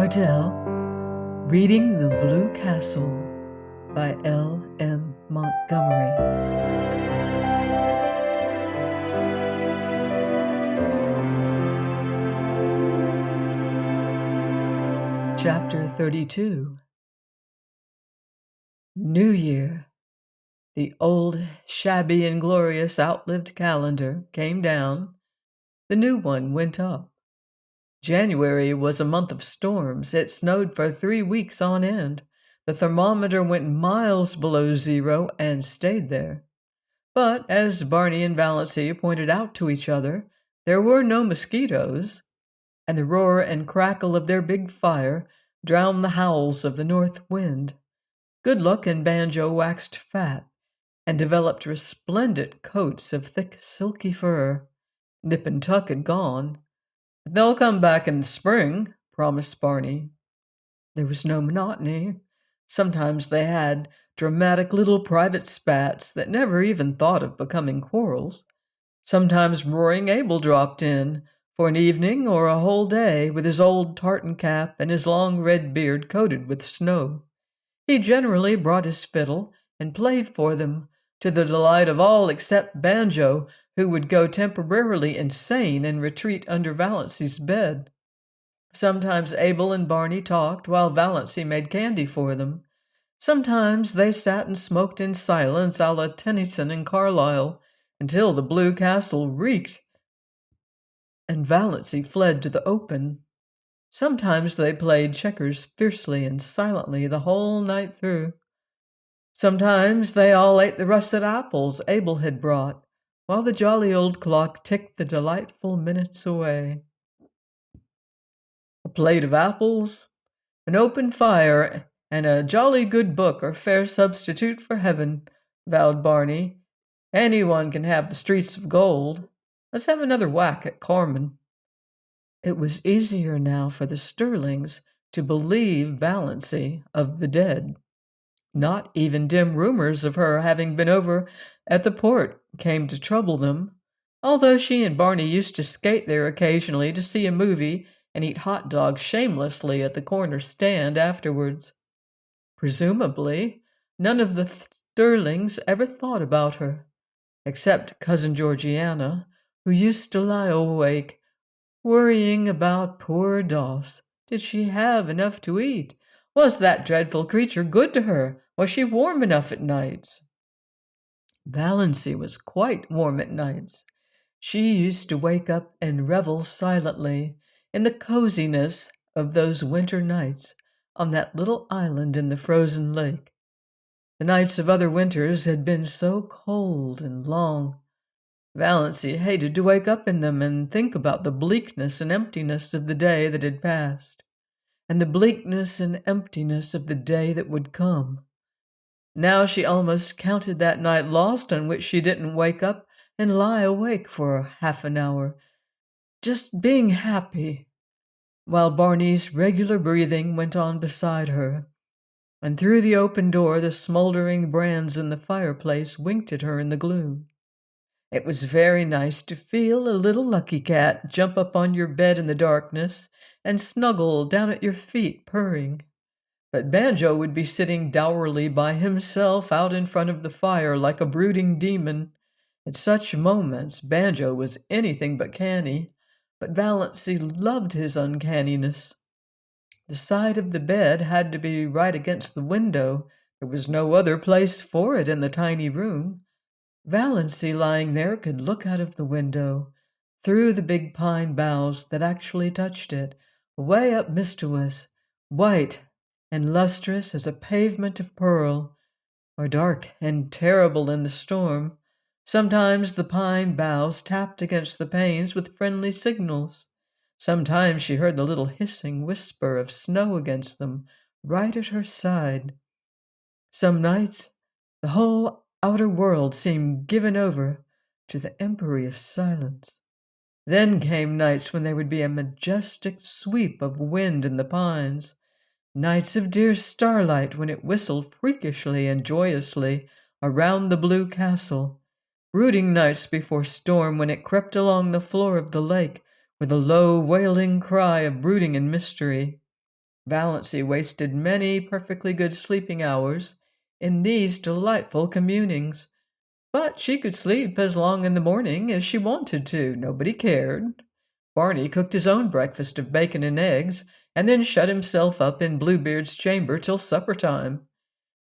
Ardell, reading The Blue Castle by L. M. Montgomery. Chapter 32. New Year. The old, shabby, and glorious outlived calendar came down. The new one went up. January was a month of storms. It snowed for 3 weeks on end. The thermometer went miles below zero and stayed there. But, as Barney and Valancy pointed out to each other, there were no mosquitoes, and the roar and crackle of their big fire drowned the howls of the north wind. Good Luck and Banjo waxed fat and developed resplendent coats of thick, silky fur. Nip and Tuck had gone. "They'll come back in the spring," promised Barney. There was no monotony. Sometimes they had dramatic little private spats that never even thought of becoming quarrels. Sometimes Roaring Abel dropped in for an evening or a whole day with his old tartan cap and his long red beard coated with snow. He generally brought his fiddle and played for them, to the delight of all except Banjo, who would go temporarily insane and retreat under Valancy's bed. Sometimes Abel and Barney talked while Valancy made candy for them. Sometimes they sat and smoked in silence a la Tennyson and Carlyle until the Blue Castle reeked and Valancy fled to the open. Sometimes they played checkers fiercely and silently the whole night through. Sometimes they all ate the russet apples Abel had brought, while the jolly old clock ticked the delightful minutes away. A plate of apples, an open fire, and a jolly good book are fair substitute for heaven, vowed Barney. Anyone can have the streets of gold. Let's have another whack at Carmen. It was easier now for the Sterlings to believe Valancy of the dead. Not even dim rumors of her having been over at the port came to trouble them, although she and Barney used to skate there occasionally to see a movie and eat hot dogs shamelessly at the corner stand afterwards. Presumably, none of the Sterlings ever thought about her, except Cousin Georgiana, who used to lie awake, worrying about poor Doss. Did she have enough to eat? Was that dreadful creature good to her? Was she warm enough at nights? Valancy was quite warm at nights. She used to wake up and revel silently in the coziness of those winter nights on that little island in the frozen lake. The nights of other winters had been so cold and long. Valancy hated to wake up in them and think about the bleakness and emptiness of the day that had passed, and the bleakness and emptiness of the day that would come. Now she almost counted that night lost on which she didn't wake up and lie awake for half an hour, just being happy, while Barney's regular breathing went on beside her, and through the open door the smoldering brands in the fireplace winked at her in the gloom. It was very nice to feel a little lucky cat jump up on your bed in the darkness and snuggle down at your feet, purring. But Banjo would be sitting dourly by himself out in front of the fire like a brooding demon. At such moments, Banjo was anything but canny, but Valancy loved his uncanniness. The side of the bed had to be right against the window. There was no other place for it in the tiny room. Valancy, lying there, could look out of the window, through the big pine boughs that actually touched it, way up mischievous, white and lustrous as a pavement of pearl, or dark and terrible in the storm. Sometimes the pine boughs tapped against the panes with friendly signals. Sometimes she heard the little hissing whisper of snow against them, right at her side. Some nights the whole outer world seemed given over to the empery of silence. Then came nights when there would be a majestic sweep of wind in the pines, nights of dear starlight when it whistled freakishly and joyously around the Blue Castle, brooding nights before storm when it crept along the floor of the lake with a low wailing cry of brooding and mystery. Valancy wasted many perfectly good sleeping hours in these delightful communings, but she could sleep as long in the morning as she wanted to. Nobody cared. Barney cooked his own breakfast of bacon and eggs, and then shut himself up in Bluebeard's chamber till supper time.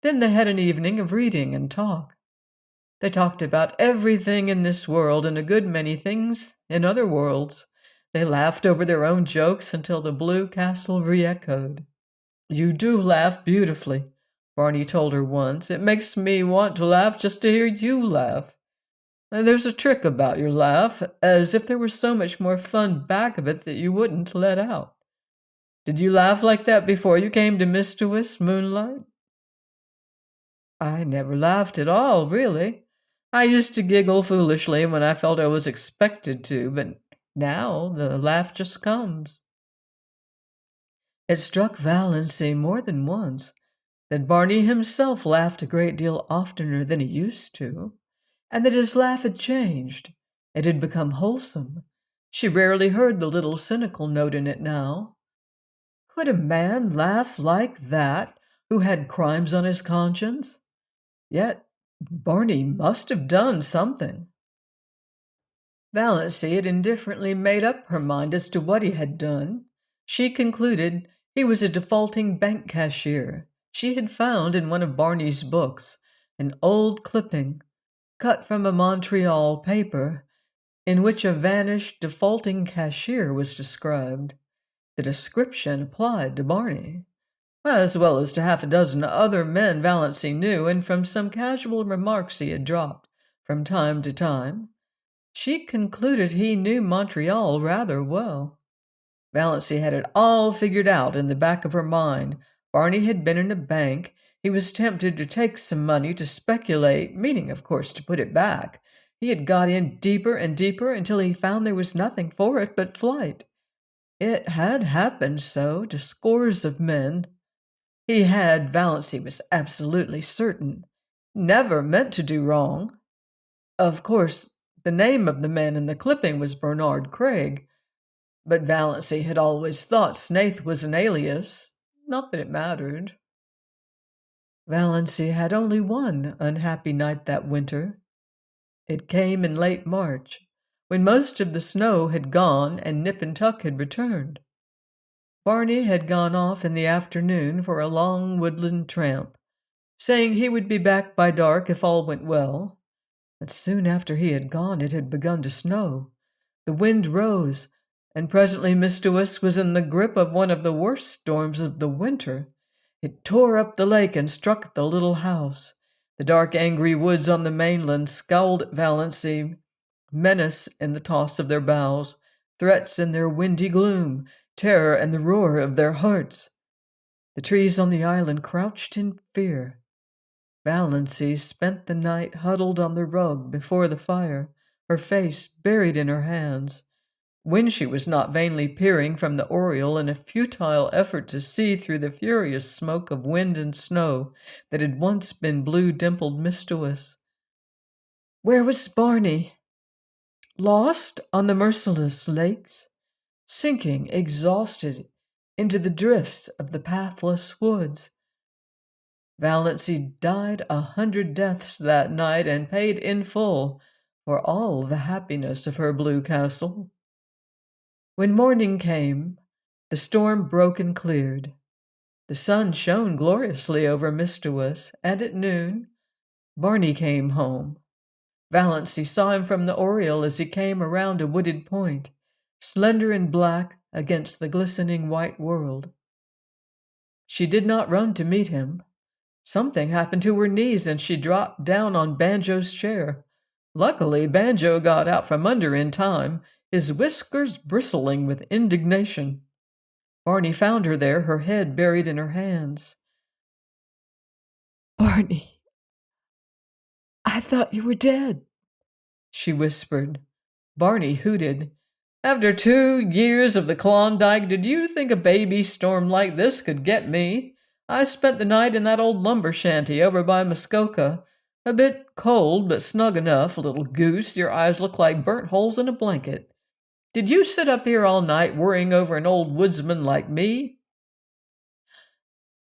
Then they had an evening of reading and talk. They talked about everything in this world and a good many things in other worlds. They laughed over their own jokes until the blue castle re-echoed. "You do laugh beautifully," Barney told her once. "It makes me want to laugh just to hear you laugh. And there's a trick about your laugh, as if there was so much more fun back of it that you wouldn't let out. Did you laugh like that before you came to Mistowis, Moonlight?" "I never laughed at all, really. I used to giggle foolishly when I felt I was expected to, but now the laugh just comes." It struck Valancy more than once that Barney himself laughed a great deal oftener than he used to, and that his laugh had changed. It had become wholesome. She rarely heard the little cynical note in it now. Could a man laugh like that who had crimes on his conscience? Yet Barney must have done something. Valancy had indifferently made up her mind as to what he had done. She concluded he was a defaulting bank cashier. She had found in one of Barney's books an old clipping cut from a Montreal paper in which a vanished defaulting cashier was described. The description applied to Barney, as well as to half a dozen other men Valancy knew, and from some casual remarks he had dropped from time to time, she concluded he knew Montreal rather well. Valancy had it all figured out in the back of her mind. Barney had been in a bank. He was tempted to take some money to speculate, meaning, of course, to put it back. He had got in deeper and deeper until he found there was nothing for it but flight. It had happened so to scores of men. He had, Valancy was absolutely certain, never meant to do wrong. Of course, the name of the man in the clipping was Bernard Craig, but Valancy had always thought Snaith was an alias. Not that it mattered. Valancy had only one unhappy night that winter. It came in late March, when most of the snow had gone and Nip and Tuck had returned. Barney had gone off in the afternoon for a long woodland tramp, saying he would be back by dark if all went well. But soon after he had gone, it had begun to snow. The wind rose, and presently Mistowis was in the grip of one of the worst storms of the winter. It tore up the lake and struck at the little house. The dark, angry woods on the mainland scowled at Valancy, menace in the toss of their boughs, threats in their windy gloom, terror in the roar of their hearts. The trees on the island crouched in fear. Valancy spent the night huddled on the rug before the fire, her face buried in her hands. When she was not vainly peering from the oriel in a futile effort to see through the furious smoke of wind and snow that had once been blue-dimpled Mistowis. Where was Barney? Lost on the merciless lakes, sinking exhausted into the drifts of the pathless woods. Valancy died 100 deaths that night and paid in full for all the happiness of her blue castle. When morning came, the storm broke and cleared. The sun shone gloriously over Mistowis, and at noon Barney came home. Valancy saw him from the oriel as he came around a wooded point, slender and black against the glistening white world. She did not run to meet him. Something happened to her knees, and she dropped down on Banjo's chair. Luckily, Banjo got out from under in time, his whiskers bristling with indignation. Barney found her there, her head buried in her hands. "Barney, I thought you were dead," she whispered. Barney hooted. "After 2 years of the Klondike, did you think a baby storm like this could get me? I spent the night in that old lumber shanty over by Muskoka. A bit cold, but snug enough, little goose. Your eyes look like burnt holes in a blanket. Did you sit up here all night worrying over an old woodsman like me?"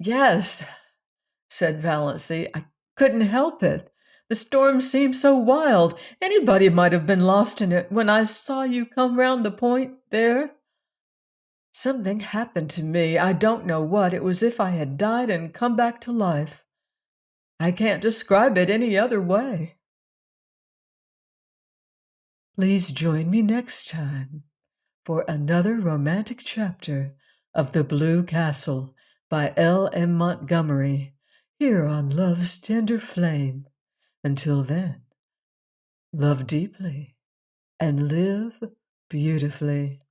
Yes, said Valancy. I couldn't help it. The storm seemed so wild. Anybody might have been lost in it when I saw you come round the point there. Something happened to me. I don't know what. It was as if I had died and come back to life. I can't describe it any other way. Please join me next time for another romantic chapter of The Blue Castle by L.M. Montgomery, here on Love's Tender Flame. Until then, love deeply and live beautifully.